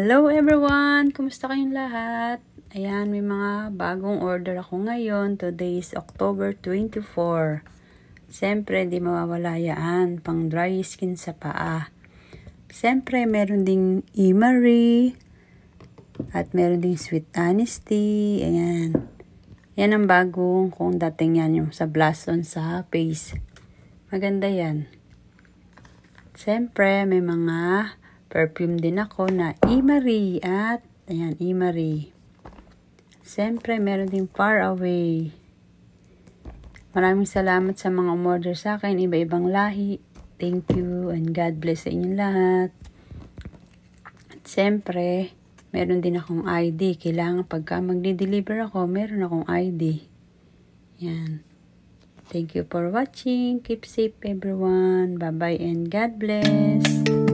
Hello everyone! Kumusta kayong lahat? Ayan, may mga bagong order ako ngayon. Today is October 24. Siyempre, di mawawala yan. Pang dry skin sa paa. Siyempre, meron ding Emery. At meron ding Sweet Honesty. Ayan. Yan ang bagong kung dating yan yung sa blush on sa face. Maganda yan. Siyempre, may mga perfume din ako na Emery at ayan, Emery. Siyempre, meron din Far Away. Maraming salamat sa mga umorder sa akin, iba-ibang lahi. Thank you and God bless sa inyong lahat. At siyempre, meron din akong ID. Kailangan pagka magde-deliver ako, meron akong ID. Yan. Thank you for watching. Keep safe everyone. Bye-bye and God bless.